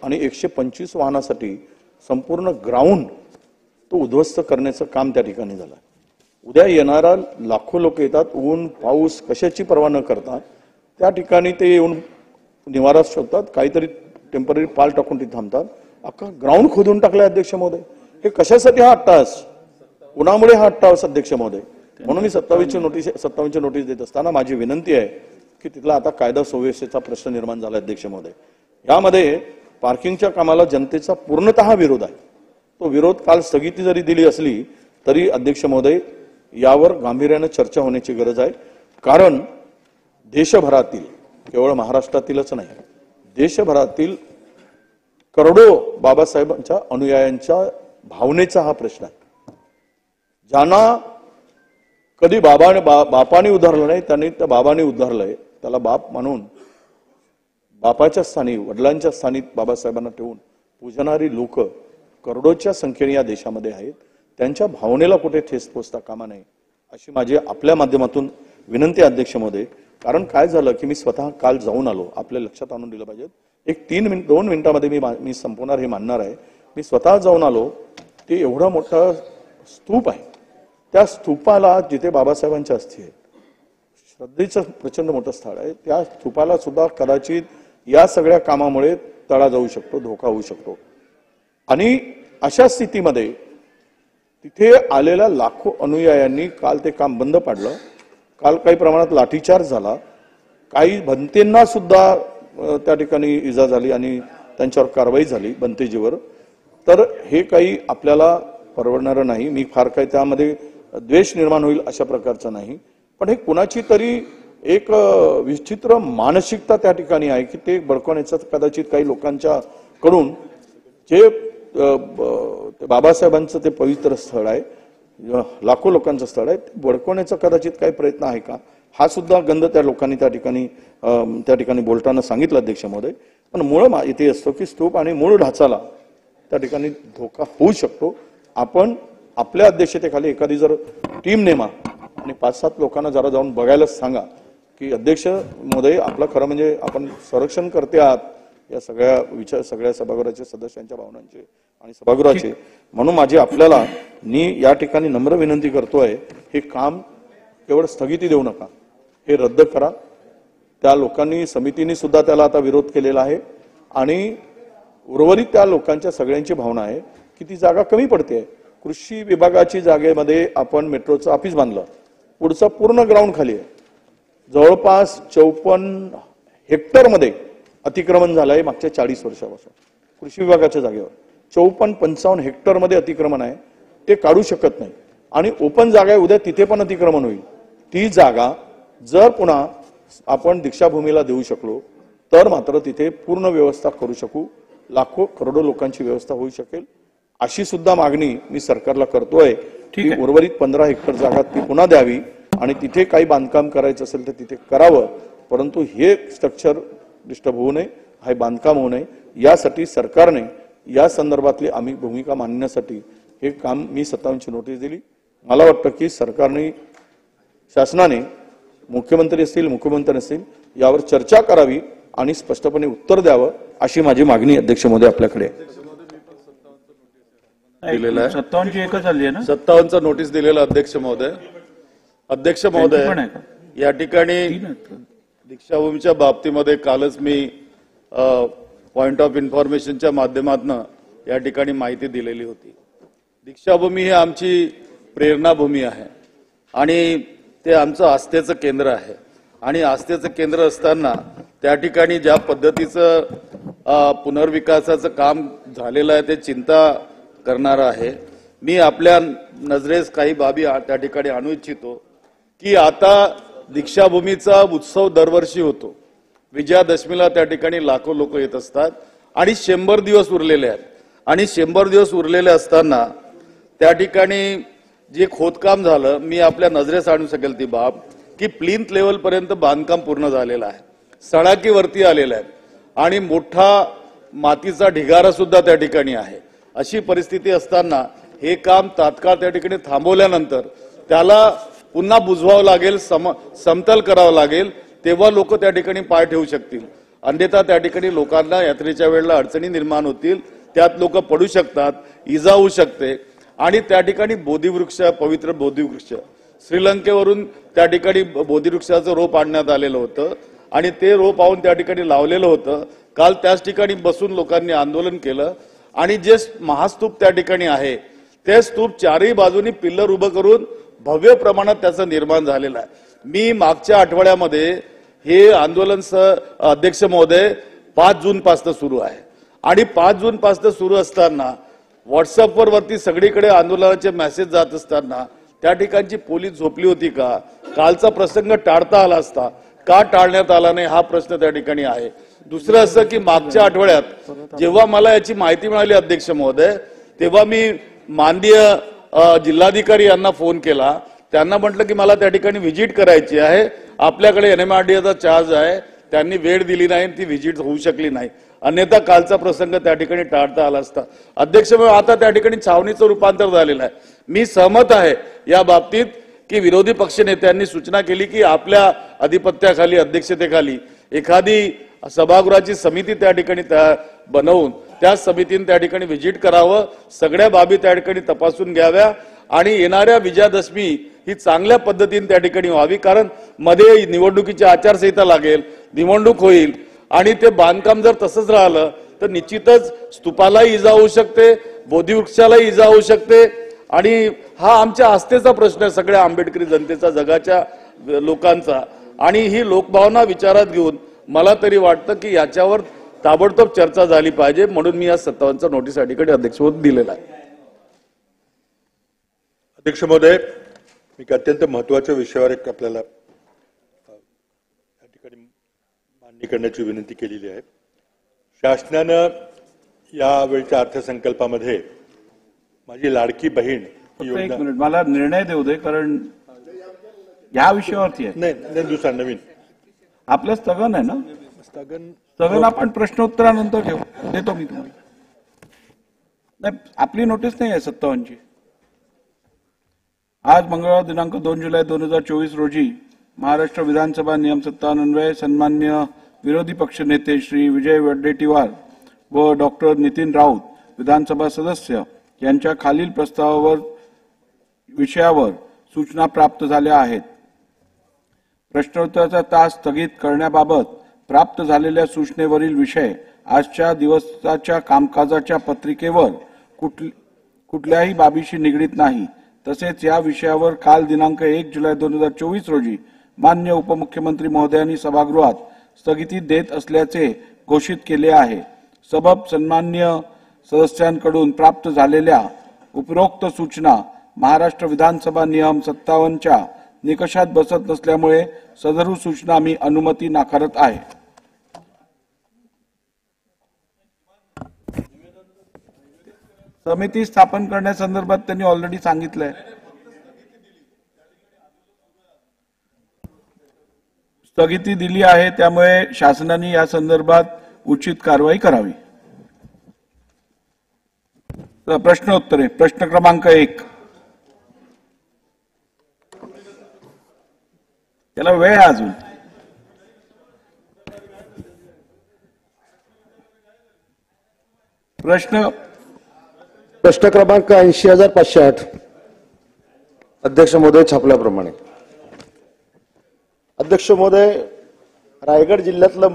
आणि 125 वाहनासाठी संपूर्ण ग्राउंड तो उद्ध्वस्त करण्याचं काम त्या ठिकाणी झालं। उद्या येणारा लाखो लोक येतात, ऊन पाऊस कशाची पर्वा न करता त्या ठिकाणी ते येऊन निवारा शोधतात, काहीतरी टेम्पररी पाल टाकून तिथे थांबतात। अख्खा ग्राउंड खोदून टाकलाय अध्यक्ष महोदय। हे कशासाठी हा अट्टास, कुणामुळे हा अट्टास अध्यक्ष महोदय? म्हणून मी 27ची नोटीस देत असताना माझी विनंती आहे की तिथला आता कायदा सुव्यवस्थेचा प्रश्न निर्माण झाला अध्यक्ष महोदय। यामध्ये पार्किंगच्या कामाला जनतेचा पूर्णतः विरोध आहे। तो विरोध काल स्थगिती जरी दिली असली तरी अध्यक्ष महोदय यावर गांभीर्याने चर्चा होण्याची गरज आहे। कारण देशभरातील, केवळ महाराष्ट्रातीलच नाही, देशभरातील करोडो बाबासाहेबांच्या अनुयायांच्या भावनेचा हा प्रश्न आहे। ज्यांना कधी बापाने उद्धारलं नाही त्यांनी त्या बाबाने उद्धारलंय, त्याला बाप मानून बापाच्या स्थानी, वडिलांच्या स्थानी बाबासाहेबांना ठेवून पूजणारी लोक करोडोच्या संख्येने या देशामध्ये आहेत। त्यांच्या भावनेला कुठे ठेस पोचता कामा नये अशी माझी आपल्या माध्यमातून विनंती आहे अध्यक्ष महोदय। कारण काय झालं की मी स्वतः काल जाऊन आलो, आपल्या लक्षात आणून दिलं पाहिजे। एक 2 मिनिटांमध्ये मी संपवणार, हे मानणार आहे। मी स्वतः जाऊन आलो, ते एवढा मोठा स्तूप आहे, त्या स्तूपाला जिथे बाबासाहेबांच्या अस्थी आहेत, श्रद्धेचं प्रचंड मोठं स्थळ आहे, त्या स्तूपाला सुद्धा कदाचित या सगळ्या कामामुळे तडा जाऊ शकतो, धोका होऊ शकतो। आणि अशा स्थितीमध्ये तिथे आलेल्या लाखो अनुयायांनी काल ते काम बंद पाडलं। काल काही प्रमाणात लाठीचार्ज झाला, काही भंतेंना सुद्धा त्या ठिकाणी इजा झाली आणि त्यांच्यावर कारवाई झाली भंतेजीवर। तर हे काही आपल्याला परवडणारं नाही। मी फार काही त्यामध्ये द्वेष निर्माण होईल अशा प्रकारचं नाही, पण हे कुणाची तरी एक विचित्र मानसिकता त्या ठिकाणी आहे की ते बळकवण्याचं कदाचित काही लोकांच्या कडून जे बाबासाहेबांचं ते पवित्र स्थळ आहे, लाखो लोकांचं स्थळ आहे, ते बळकवण्याचा कदाचित काही प्रयत्न आहे का, हा सुद्धा गंध त्या लोकांनी त्या ठिकाणी बोलताना सांगितलं अध्यक्ष महोदय। पण मूळ इथे असतो की स्तूप आणि मूळ ढाचाला त्या ठिकाणी धोका होऊ शकतो। आपण आपल्या अध्यक्षतेखाली एखादी जर टीम नेमा आणि 5-7 लोकांना जरा जाऊन बघायलाच सांगा की अध्यक्ष महोदय आपलं खरं म्हणजे आपण संरक्षण करते आहात या सगळ्या सभागृहाच्या सदस्यांच्या भावनांचे आणि सभागृहाचे। म्हणून माझी आपल्याला मी या ठिकाणी नम्र विनंती करतोय, हे काम केवळ स्थगिती देऊ नका, हे रद्द करा। त्या लोकांनी, समितीने सुद्धा त्याला आता विरोध केलेला आहे आणि उर्वरित त्या लोकांच्या सगळ्यांची भावना आहे की ती जागा कमी पडते। कृषी विभागाची जागेमध्ये आपण मेट्रोचं ऑफिस बांधलं, पुढचा पूर्ण ग्राउंड खाली आहे, जवळपास 54 हेक्टरमध्ये अतिक्रमण झालंय मागच्या 40 वर्षापासून। कृषी विभागाच्या जागेवर 54-55 हेक्टरमध्ये अतिक्रमण आहे, ते काढू शकत नाही आणि ओपन जागा आहे, उद्या तिथे पण अतिक्रमण होईल। ती जागा जर पुन्हा आपण दीक्षाभूमीला देऊ शकलो तर मात्र तिथे पूर्ण व्यवस्था करू शकू, लाखो करोडो लोकांची व्यवस्था होऊ शकेल, अशी सुद्धा मागणी मी सरकारला करतोय की उर्वरित 15 हेक्टर जागा ती पुन्हा द्यावी आणि तिथे काही बांधकाम करायचं असेल तर तिथे करावं, परंतु हे स्ट्रक्चर डिस्टर्ब होऊ नये, हे बांधकाम होऊ नये, यासाठी सरकारने या संदर्भातली आम्ही भूमिका मांडण्यासाठी हे काम मी 57ची नोटीस दिली। मला वाटतं की सरकारने, शासनाने, मुख्यमंत्री असतील, मुख्यमंत्री असतील, यावर चर्चा करावी आणि स्पष्टपणे उत्तर द्यावं अशी माझी मागणी अध्यक्ष महोदय आपल्याकडे आहे। 57ची एकच आली आहे ना, 57चं नोटीस दिलेलं अध्यक्ष महोदय। अध्यक्ष महोदय, या ठिकाणी दीक्षाभूमीच्या बाबतीमध्ये कालच मी पॉइंट ऑफ इन्फॉर्मेशनच्या माध्यमातून या ठिकाणी माहिती दिलेली होती। दीक्षाभूमी ही आमची प्रेरणाभूमी आहे आणि ते आमचं आस्थेचं केंद्र आहे आणि आस्थेचं केंद्र असताना त्या ठिकाणी ज्या पद्धतीचं पुनर्विकासाचं काम झालेलं आहे ते चिंता करणार आहे। मी आपल्या नजरेस काही बाबी त्या ठिकाणी आणू इच्छितो की आता दीक्षाभूमीचा उत्सव दरवर्षी होतो, विजयादशमीला त्या ठिकाणी लाखो लोक येत असतात आणि 100 दिवस उरलेले आहेत आणि 100 दिवस उरलेले असताना त्या ठिकाणी जे खोदकाम झालं, मी आपल्या नजरेस आणू शकेल ती बाब की प्लिंथ लेवल पर्यंत बांधकाम पूर्ण झालेलं आहे, सळाकीवरती आलेलं आहे आणि मोठा मातीचा ढिगारा सुद्धा त्या ठिकाणी आहे। अशी परिस्थिती असताना हे काम तात्काळ त्या ठिकाणी थांबवल्यानंतर त्याला पुन्हा बुजवावं लागेल, समतल करावं लागेल, तेव्हा लोक त्या ठिकाणी पाय ठेवू शकतील अन्यथा त्या ठिकाणी लोकांना यात्रेच्या वेळेला अडचणी निर्माण होतील, त्यात लोक पडू शकतात, इजा होऊ शकते आणि त्या ठिकाणी बोधिवृक्ष, पवित्र बोधिवृक्ष श्रीलंकेवरून त्या ठिकाणी बोधिवृक्षाचं रोप आणण्यात आलेलं होतं आणि ते रोप आणून त्या ठिकाणी लावलेलं होतं. काल त्याच ठिकाणी बसून लोकांनी आंदोलन केलं आणि जे महास्तूप त्या ठिकाणी आहे ते स्तूप चारही बाजूनी पिल्लर उभं करून भव्य प्रमाणात त्याचं निर्माण झालेलं आहे. मी मागच्या आठवड्यामध्ये हे आंदोलन अध्यक्ष महोदय 5 जून पासून सुरू आहे आणि 5 जून पासून सुरू असताना व्हॉट्सअपवर वरती सगळीकडे आंदोलनाचे मेसेज जात असताना त्या ठिकाणची पोलीस झोपली होती का? कालचा प्रसंग टाळता आला असता का टाळण्यात आला नाही हा प्रश्न त्या ठिकाणी आहे. दुसरं असं की मागच्या आठवड्यात जेव्हा मला याची माहिती मिळाली अध्यक्ष महोदय, तेव्हा मी माननीय जिल्हाधिकारी यांना फोन केला. त्यांना म्हटलं की मला त्या ठिकाणी व्हिजिट करायची आहे, आपल्याकडे NMRDAचा चार्ज आहे, त्यांनी वेळ दिली नाही, ती व्हिजिट होऊ शकली नाही, अन्यथा कालचा प्रसंग त्या ठिकाणी टाळता आला असता. अध्यक्ष आता त्या ठिकाणी छावणीचं रूपांतर झालेलं आहे. मी सहमत आहे या बाबतीत की विरोधी पक्षनेत्यांनी सूचना केली की आपल्या अधिपत्याखाली, अध्यक्षतेखाली एखादी सभागृहाची समिती त्या ठिकाणी बनवून त्या समितीने त्या ठिकाणी व्हिजिट करावं, सगळ्या बाबी त्या ठिकाणी तपासून घ्याव्या आणि येणाऱ्या विजयादशमी ही चांगल्या पद्धतीने त्या ठिकाणी व्हावी. कारण मध्ये निवडणुकीची आचारसंहिता लागेल, निवडणूक होईल आणि ते बांधकाम जर तसंच राहिलं तर निश्चितच स्तूपालाही इजा होऊ शकते, बोधिवृक्षालाही इजा होऊ शकते आणि हा आमच्या आस्थेचा प्रश्न आहे, सगळ्या आंबेडकरी जनतेचा, जगाच्या लोकांचा. आणि ही लोकभावना विचारात घेऊन मला तरी वाटतं की याच्यावर ताबडतोब चर्चा झाली पाहिजे, म्हणून मी या 57 नोटीस या ठिकाणी अध्यक्ष महोदय दिलेला आहे. अध्यक्ष महोदय, एक अत्यंत महत्त्वाच्या विषयावर एक आपल्याला या ठिकाणी मांडणी करण्याची विनंती केलेली आहे. शासनानं यावेळच्या अर्थसंकल्पामध्ये माझी लाडकी बहीण एक मिनिट मला निर्णय देऊ दे, कारण या विषयावरती आहे. नाही दुसरा नवीन आपलं स्थगन आहे ना, स्थगन आपण प्रश्नोत्तरानंतर घेऊ, देतो मी तुम्हाला. नाही, आपली नोटीस नाही आहे 57ची. आज मंगळवार दिनांक 2 जुलै 2024 रोजी महाराष्ट्र विधानसभा नियम 57 अन्वये सन्मान्य विरोधी पक्ष नेते श्री विजय वडेट्टीवार व डॉक्टर नितीन राऊत विधानसभा सदस्य यांच्या खालील विषयावर सूचना प्राप्त झाल्या आहेत. प्रश्नोत्तराचा तास स्थगित करण्याबाबत प्राप्त झालेल्या सूचनेवरील विषय आजच्या दिवसाच्या कामकाजाच्या पत्रिकेवर कुठल्याही बाबीशी निगडीत नाही. तसेच या विषयावर काल दिनांक 1 जुलै 2024 रोजी माननीय उपमुख्यमंत्री महोदयांनी सभागृहात स्थगिती देत असल्याचे घोषित केले आहे. सबब सन्मान्य सदस्यांकडून प्राप्त झालेल्या उपरोक्त सूचना महाराष्ट्र विधानसभा नियम 57च्या निकषात बसत नसल्यामुळे सदर सूचना मी अनुमती नाकारत आहे. समिती स्थापन करण्यासंदर्भात त्यांनी ऑलरेडी सांगितलंय. स्थगिती दिली आहे, त्यामुळे शासनाने या संदर्भात उचित कारवाई करावी. प्रश्नोत्तरे. प्रश्न क्रमांक 1. त्याला वेळ आहे अजून. प्रश्न क्रमांक 80,508. अध्यक्ष महोदय छापल्याप्रमाणे. अध्यक्ष महोदय, रायगड जिल्ह्यातलं